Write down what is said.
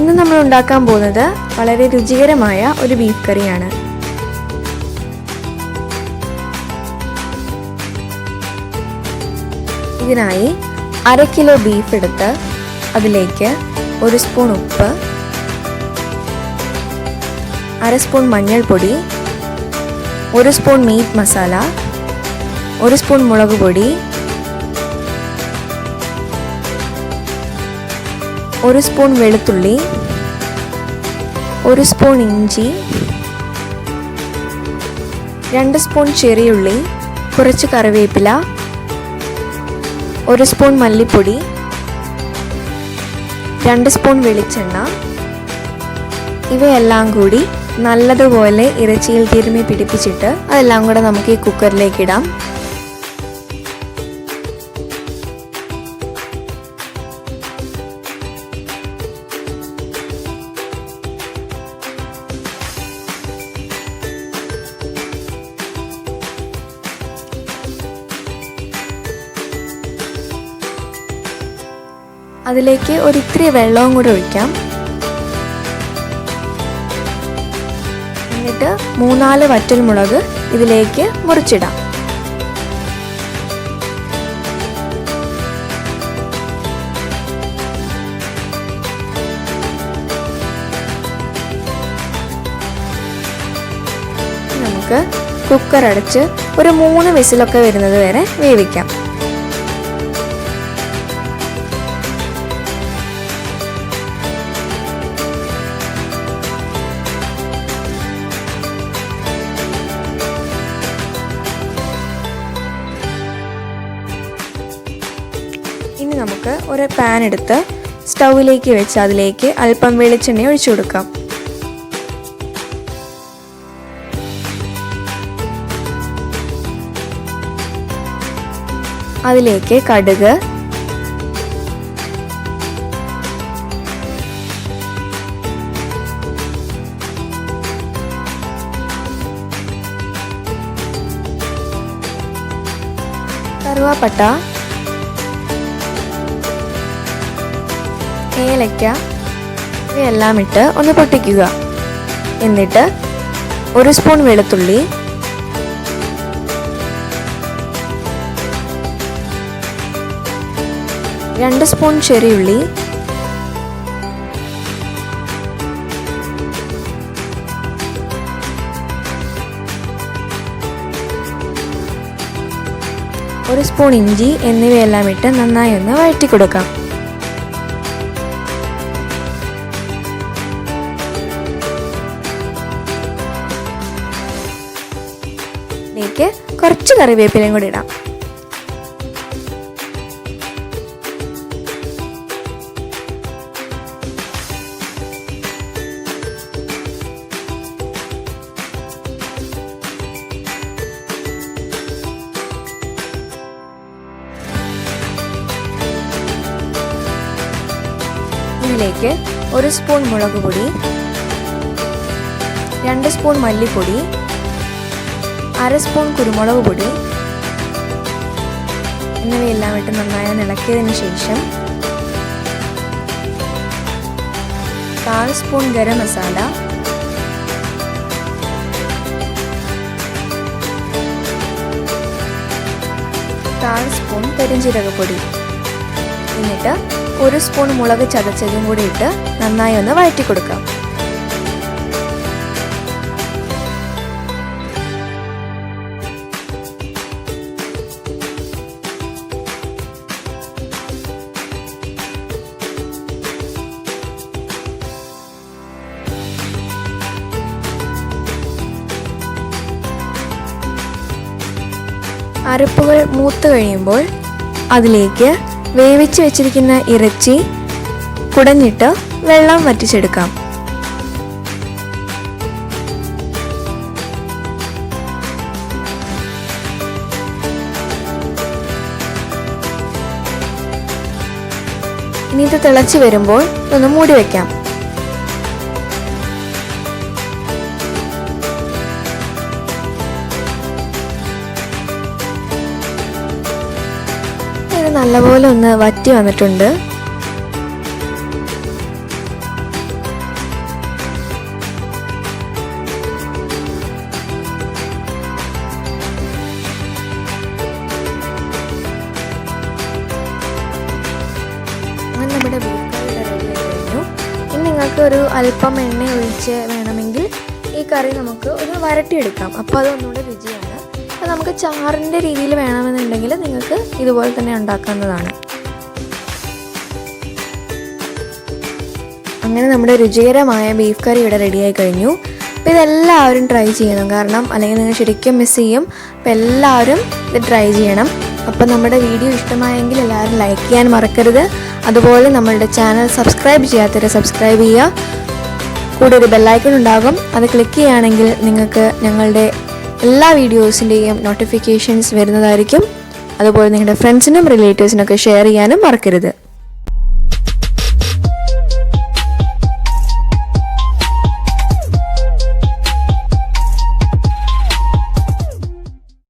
ഇന്ന് നമ്മൾ ഉണ്ടാക്കാൻ പോകുന്നത് വളരെ രുചികരമായ ഒരു ബീഫ് കറിയാണ്. ഇതിനായി 1/2 കിലോ ബീഫ് എടുത്ത് അതിലേക്ക് 1 സ്പൂൺ ഉപ്പ്, 1/2 സ്പൂൺ മഞ്ഞൾപ്പൊടി, 1 സ്പൂൺ മീറ്റ് മസാല, 1 സ്പൂൺ മുളക് പൊടി, 1 സ്പൂൺ വെളുത്തുള്ളി, 1 സ്പൂൺ ഇഞ്ചി, 2 സ്പൂൺ ചെറിയുള്ളി, കുറച്ച് കറിവേപ്പില, 1 സ്പൂൺ മല്ലിപ്പൊടി, 2 സ്പൂൺ വെളിച്ചെണ്ണ. ഇവയെല്ലാം കൂടി നല്ലതുപോലെ ഇറച്ചിയിൽ തിരുമ്മി പിടിപ്പിച്ചിട്ട് അതെല്ലാം കൂടെ നമുക്ക് ഈ കുക്കറിലേക്ക് ഇടാം. അതിലേക്ക് ഒരിത്തിരി വെള്ളവും കൂടെ ഒഴിക്കാം. എന്നിട്ട് 3-4 വറ്റൽമുളക് ഇതിലേക്ക് മുറിച്ചിടാം. നമുക്ക് കുക്കർ അടച്ച് ഒരു 3 വിസിലൊക്കെ വരുന്നത് വരെ വേവിക്കാം. ഇനി നമുക്ക് ഒരു പാൻ എടുത്ത് സ്റ്റൗവിലേക്ക് വെച്ച് അതിലേക്ക് അല്പം വെളിച്ചെണ്ണ ഒഴിച്ചു കൊടുക്കാം. അതിലേക്ക് കടുക്, കറുവാപ്പട്ട, ഏലക്ക ഇവയെല്ലാം ഇട്ട് ഒന്ന് പൊട്ടിക്കുക. എന്നിട്ട് 1 സ്പൂൺ വെളുത്തുള്ളി, 2 സ്പൂൺ ചെറിയുള്ളി, 1 സ്പൂൺ ഇഞ്ചി എന്നിവയെല്ലാം ഇട്ട് നന്നായി ഒന്ന് വഴറ്റി കൊടുക്കാം. ഇതിലേക്ക് കുറച്ച് കറിവേപ്പിലയും കൂടി ഇടാം. ഇതിലേക്ക് 1 സ്പൂൺ മുളക് പൊടി, 2 സ്പൂൺ മല്ലിപ്പൊടി, 1/2 സ്പൂൺ കുരുമുളക് പൊടി എന്നിവയെല്ലാം ഇട്ട് നന്നായി ഇളക്കിയതിന് ശേഷം 1/4 സ്പൂൺ ഗരം മസാല, 1/4 സ്പൂൺ പെരുംജീരകപ്പൊടി, എന്നിട്ട് 1 സ്പൂൺ മുളക് ചതച്ചതും കൂടി ഇട്ട് നന്നായി ഒന്ന് വഴറ്റി കൊടുക്കാം. അരപ്പുകൾ മൂത്ത് കഴിയുമ്പോൾ അതിലേക്ക് വേവിച്ച് വെച്ചിരിക്കുന്ന ഇറച്ചി കുടഞ്ഞിട്ട് വെള്ളം വറ്റിച്ചെടുക്കാം. ഇനി ഇത് തിളച്ച് വരുമ്പോൾ ഒന്ന് മൂടി വയ്ക്കാം. നല്ലപോലെ ഒന്ന് വറ്റി വന്നിട്ടുണ്ട്. ഒരു അല്പം എണ്ണ ഒഴിച്ച് വേണമെങ്കിൽ ഈ കറി നമുക്ക് ഒന്ന് വരട്ടിയെടുക്കാം. അപ്പോൾ അതൊന്നുകൂടെ രുചിയാണ്. അപ്പോൾ നമുക്ക് ചാറിൻ്റെ രീതിയിൽ വേണമെന്നുണ്ടെങ്കിൽ നിങ്ങൾക്ക് ഇതുപോലെ തന്നെ ഉണ്ടാക്കാവുന്നതാണ്. അങ്ങനെ നമ്മുടെ രുചികരമായ ബീഫ് കറി ഇവിടെ റെഡിയായി കഴിഞ്ഞു. അപ്പോൾ ഇതെല്ലാവരും ട്രൈ ചെയ്യണം, കാരണം അല്ലെങ്കിൽ നിങ്ങൾ ശരിക്കും മിസ് ചെയ്യും. അപ്പോൾ എല്ലാവരും ഇത് ട്രൈ ചെയ്യണം. അപ്പോൾ നമ്മുടെ വീഡിയോ ഇഷ്ടമായെങ്കിൽ എല്ലാവരും ലൈക്ക് ചെയ്യാൻ മറക്കരുത്. അതുപോലെ നമ്മളുടെ ചാനൽ സബ്സ്ക്രൈബ് ചെയ്യാത്തവർ സബ്സ്ക്രൈബ് ചെയ്യുക. കൂടെ ഒരു ബെല്ലൈക്കൺ ഉണ്ടാകും, അത് ക്ലിക്ക് ചെയ്യുകയാണെങ്കിൽ നിങ്ങൾക്ക് ഞങ്ങളുടെ എല്ലാ വീഡിയോസിൻ്റെയും നോട്ടിഫിക്കേഷൻസ് വരുന്നതായിരിക്കും. അതുപോലെ നിങ്ങളുടെ ഫ്രണ്ട്സിനും റിലേറ്റീവ്സിനൊക്കെ ഷെയർ ചെയ്യാനും മറക്കരുത്.